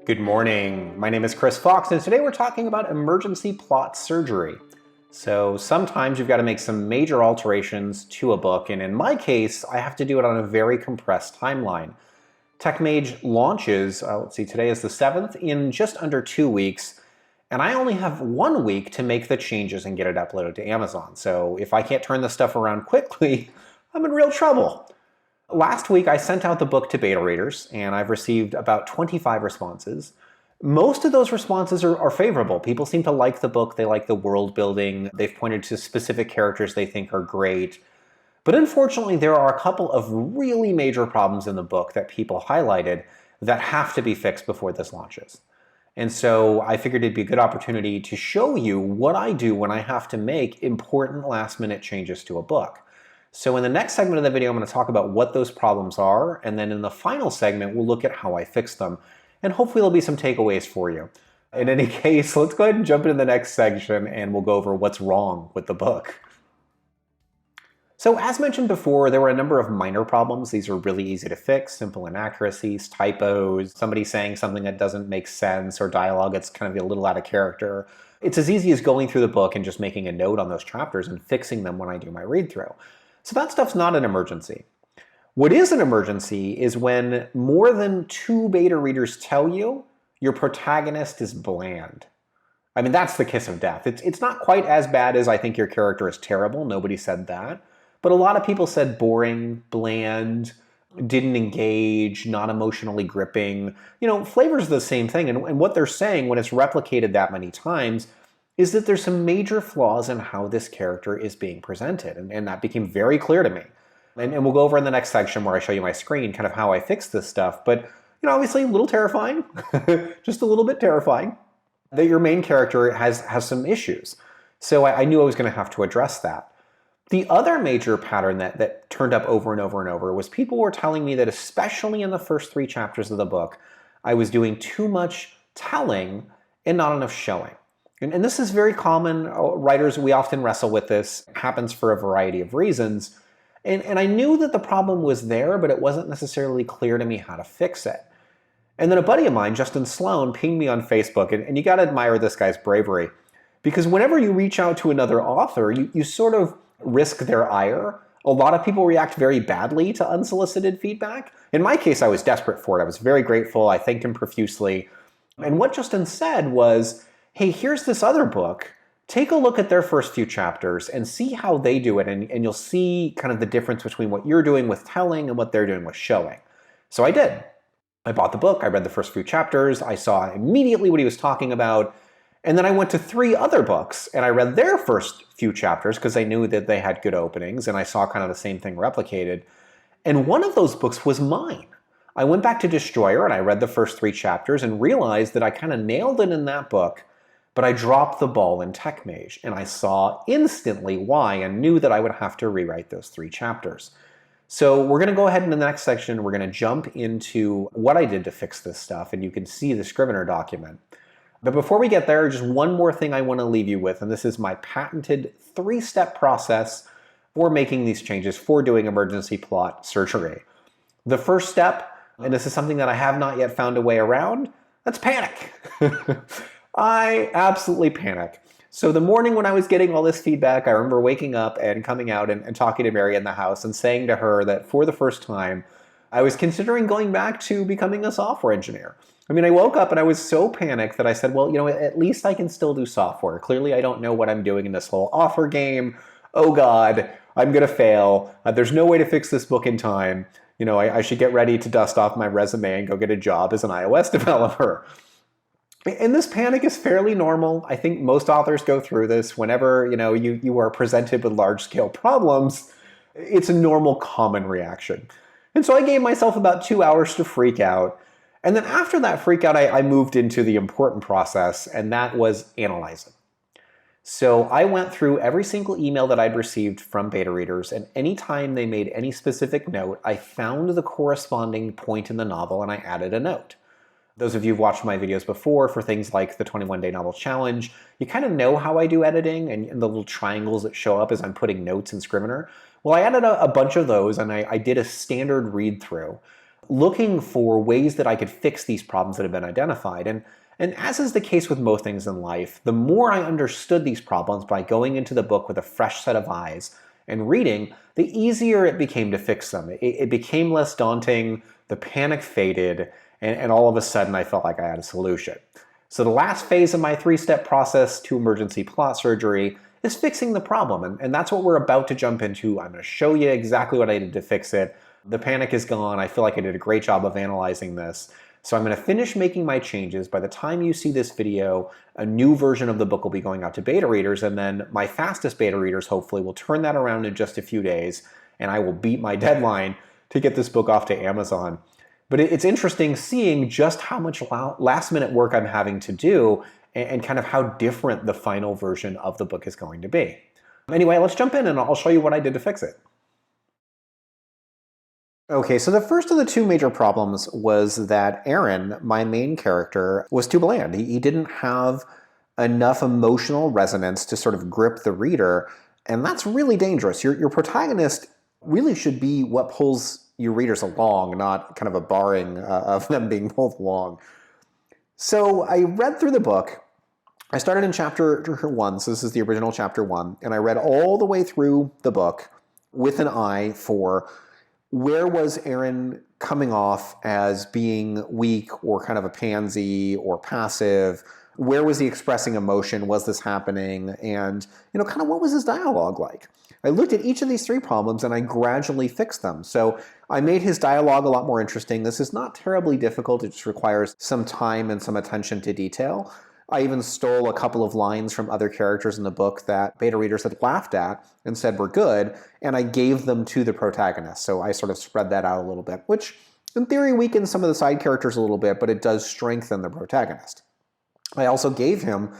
Good morning. My name is Chris Fox, and today we're talking about emergency plot surgery. So sometimes you've got to make some major alterations to a book, and in my case, I have to do it on a very compressed timeline. TechMage launches, today is the 7th, in just under 2 weeks, and I only have 1 week to make the changes and get it uploaded to Amazon. So if I can't turn this stuff around quickly, I'm in real trouble. Last week, I sent out the book to beta readers, and I've received about 25 responses. Most of those responses are favorable. People seem to like the book. They like the world building. They've pointed to specific characters they think are great. But unfortunately, there are a couple of really major problems in the book that people highlighted that have to be fixed before this launches. And so I figured it'd be a good opportunity to show you what I do when I have to make important last-minute changes to a book. So in the next segment of the video, I'm going to talk about what those problems are, and then in the final segment, we'll look at how I fix them. And hopefully there'll be some takeaways for you. In any case, let's go ahead and jump into the next section, and we'll go over what's wrong with the book. So as mentioned before, there were a number of minor problems. These are really easy to fix, simple inaccuracies, typos, somebody saying something that doesn't make sense, or dialogue that's kind of a little out of character. It's as easy as going through the book and just making a note on those chapters and fixing them when I do my read-through. So that stuff's not an emergency. What is an emergency is when more than 2 beta readers tell you your protagonist is bland. I mean, that's the kiss of death. It's not quite as bad as I think your character is terrible. Nobody said that. But a lot of people said boring, bland, didn't engage, not emotionally gripping. You know, flavor's the same thing. And what they're saying when it's replicated that many times is that there's some major flaws in how this character is being presented. And that became very clear to me. And we'll go over in the next section where I show you my screen, kind of how I fix this stuff. But, you know, obviously a little terrifying, just a little bit terrifying, that your main character has some issues. So I knew I was going to have to address that. The other major pattern that turned up over and over and over was people were telling me that especially in the first 3 chapters of the book, I was doing too much telling and not enough showing. And this is very common. Writers, we often wrestle with this. It happens for a variety of reasons. And I knew that the problem was there, but it wasn't necessarily clear to me how to fix it. And then a buddy of mine, Justin Sloan, pinged me on Facebook, and you got to admire this guy's bravery. Because whenever you reach out to another author, you sort of risk their ire. A lot of people react very badly to unsolicited feedback. In my case, I was desperate for it. I was very grateful. I thanked him profusely. And what Justin said was, hey, here's this other book. Take a look at their first few chapters and see how they do it, and you'll see kind of the difference between what you're doing with telling and what they're doing with showing. So I did. I bought the book, I read the first few chapters, I saw immediately what he was talking about, and then I went to 3 other books and I read their first few chapters because I knew that they had good openings, and I saw kind of the same thing replicated. And one of those books was mine. I went back to Destroyer and I read the first 3 chapters and realized that I kind of nailed it in that book, but I dropped the ball in TechMage, and I saw instantly why and knew that I would have to rewrite those 3 chapters. So we're going to go ahead in the next section. We're going to jump into what I did to fix this stuff, and you can see the Scrivener document. But before we get there, just one more thing I want to leave you with, and this is my patented 3-step process for making these changes, for doing emergency plot surgery. The first step, and this is something that I have not yet found a way around, that's panic. I absolutely panic. So the morning when I was getting all this feedback, I remember waking up and coming out and talking to Mary in the house and saying to her that for the first time, I was considering going back to becoming a software engineer. I mean, I woke up and I was so panicked that I said, well, you know, at least I can still do software. Clearly, I don't know what I'm doing in this whole author game. Oh God, I'm going to fail. There's no way to fix this book in time. You know, I should get ready to dust off my resume and go get a job as an iOS developer. And this panic is fairly normal. I think most authors go through this whenever, you know, you are presented with large-scale problems. It's a normal, common reaction. And so I gave myself about 2 hours to freak out. And then after that freak out, I moved into the important process, and that was analyzing. So I went through every single email that I'd received from beta readers, and anytime they made any specific note, I found the corresponding point in the novel and I added a note. Those of you who've watched my videos before for things like the 21-Day Novel Challenge, you kind of know how I do editing and the little triangles that show up as I'm putting notes in Scrivener. Well, I added a bunch of those, and I did a standard read-through. looking for ways that I could fix these problems that have been identified. And as is the case with most things in life, the more I understood these problems by going into the book with a fresh set of eyes and reading, the easier it became to fix them. It became less daunting, the panic faded, and all of a sudden I felt like I had a solution. So the last phase of my 3-step process to emergency plot surgery is fixing the problem, and that's what we're about to jump into. I'm going to show you exactly what I did to fix it. The panic is gone. I feel like I did a great job of analyzing this. So I'm going to finish making my changes. By the time you see this video, a new version of the book will be going out to beta readers, and then my fastest beta readers hopefully will turn that around in just a few days, and I will beat my deadline to get this book off to Amazon. But it's interesting seeing just how much last-minute work I'm having to do and kind of how different the final version of the book is going to be. Anyway, let's jump in and I'll show you what I did to fix it. Okay, so the first of the two major problems was that Aaron, my main character, was too bland. He didn't have enough emotional resonance to sort of grip the reader, and that's really dangerous. Your protagonist really should be what pulls your readers along, not kind of a barring of them being pulled along. So I read through the book. I started in chapter 1, so this is the original chapter 1, and I read all the way through the book with an eye for where was Aaron coming off as being weak or kind of a pansy or passive? Where was he expressing emotion? Was this happening? And, kind of what was his dialogue like? I looked at each of these 3 problems and I gradually fixed them. So I made his dialogue a lot more interesting. This is not terribly difficult. It just requires some time and some attention to detail. I even stole a couple of lines from other characters in the book that beta readers had laughed at and said were good, and I gave them to the protagonist. So I sort of spread that out a little bit, which in theory weakens some of the side characters a little bit, but it does strengthen the protagonist. I also gave him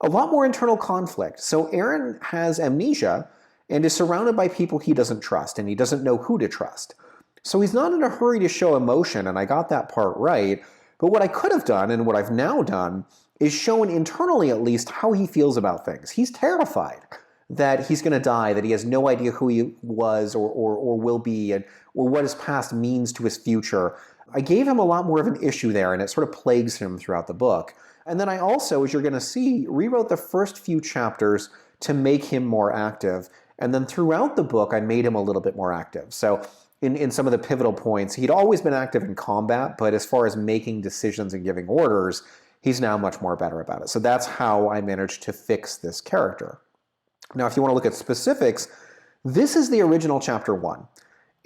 a lot more internal conflict. So Aaron has amnesia and is surrounded by people he doesn't trust, and he doesn't know who to trust. So he's not in a hurry to show emotion, and I got that part right. But what I could have done, and what I've now done, is shown internally at least how he feels about things. He's terrified that he's going to die, that he has no idea who he was or will be, or what his past means to his future. I gave him a lot more of an issue there, and it sort of plagues him throughout the book. And then I also, as you're going to see, rewrote the first few chapters to make him more active. And then throughout the book, I made him a little bit more active. So in some of the pivotal points, he'd always been active in combat, but as far as making decisions and giving orders, he's now much more better about it. So that's how I managed to fix this character. Now, if you want to look at specifics, this is the original chapter 1.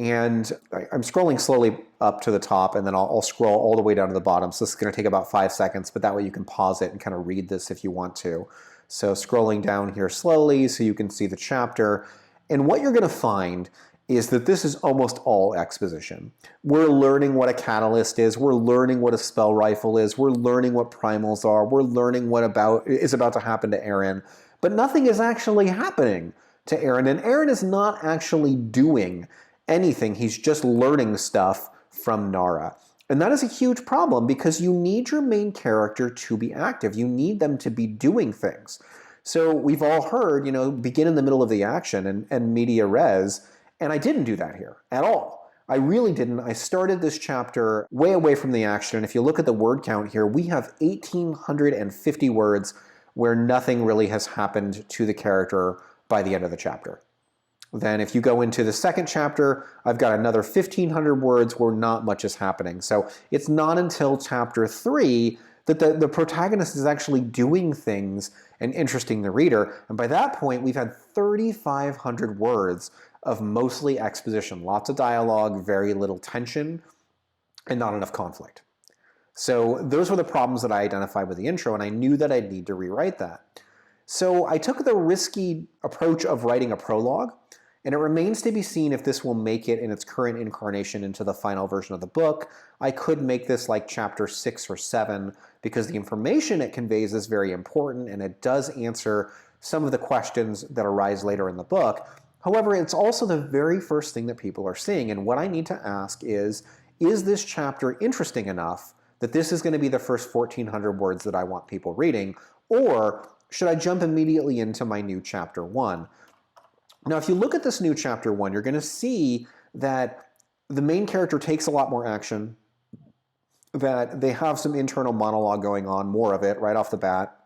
And I'm scrolling slowly up to the top, and then I'll scroll all the way down to the bottom. So this is going to take about 5 seconds, but that way you can pause it and kind of read this if you want to. So scrolling down here slowly so you can see the chapter. And what you're going to find is that this is almost all exposition. We're learning what a catalyst is. We're learning what a spell rifle is. We're learning what primals are. We're learning what is about to happen to Aaron. But nothing is actually happening to Aaron. And Aaron is not actually doing anything. He's just learning stuff from Nara. And that is a huge problem because you need your main character to be active. You need them to be doing things. So we've all heard, begin in the middle of the action and media res. And I didn't do that here at all. I really didn't. I started this chapter way away from the action. And if you look at the word count here, we have 1,850 words where nothing really has happened to the character by the end of the chapter. Then if you go into the second chapter, I've got another 1,500 words where not much is happening. So it's not until chapter 3 that the protagonist is actually doing things and interesting the reader. And by that point, we've had 3,500 words of mostly exposition, lots of dialogue, very little tension, and not enough conflict. So those were the problems that I identified with the intro, and I knew that I'd need to rewrite that. So I took the risky approach of writing a prologue, and it remains to be seen if this will make it in its current incarnation into the final version of the book. I could make this like chapter 6 or 7 because the information it conveys is very important and it does answer some of the questions that arise later in the book. However, it's also the very first thing that people are seeing, and what I need to ask is this chapter interesting enough that this is going to be the first 1,400 words that I want people reading, or should I jump immediately into my new chapter 1? Now, if you look at this new chapter 1, you're going to see that the main character takes a lot more action, that they have some internal monologue going on, more of it right off the bat,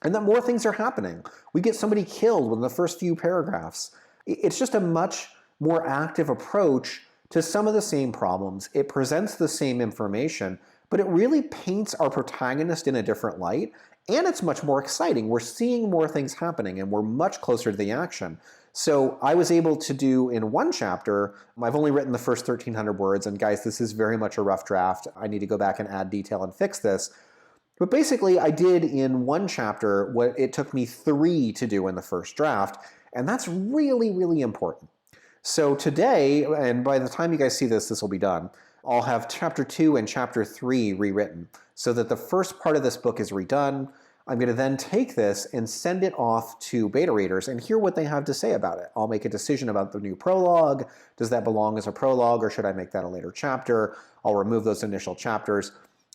and that more things are happening. We get somebody killed within the first few paragraphs. It's just a much more active approach to some of the same problems. It presents the same information, but it really paints our protagonist in a different light, and it's much more exciting. We're seeing more things happening, and we're much closer to the action. So I was able to do in one chapter, I've only written the first 1,300 words, and guys, this is very much a rough draft. I need to go back and add detail and fix this. But basically, I did in one chapter what it took me 3 to do in the first draft, and that's really, really important. So today, and by the time you guys see this, this will be done, I'll have chapter 2 and chapter 3 rewritten so that the first part of this book is redone. I'm going to then take this and send it off to beta readers and hear what they have to say about it. I'll make a decision about the new prologue. Does that belong as a prologue, or should I make that a later chapter? I'll remove those initial chapters.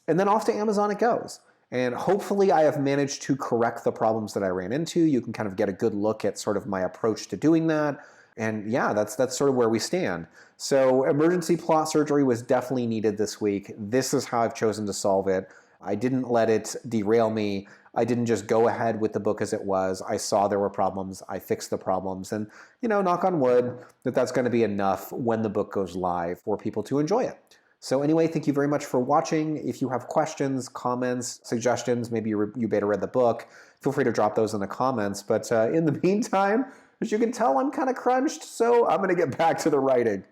And then off to Amazon it goes. And hopefully I have managed to correct the problems that I ran into. You can kind of get a good look at sort of my approach to doing that. And yeah, that's sort of where we stand. So emergency plot surgery was definitely needed this week. This is how I've chosen to solve it. I didn't let it derail me. I didn't just go ahead with the book as it was. I saw there were problems. I fixed the problems. And, knock on wood, that's going to be enough when the book goes live for people to enjoy it. So anyway, thank you very much for watching. If you have questions, comments, suggestions, maybe you beta read the book, feel free to drop those in the comments. But in the meantime, as you can tell, I'm kind of crunched, so I'm going to get back to the writing.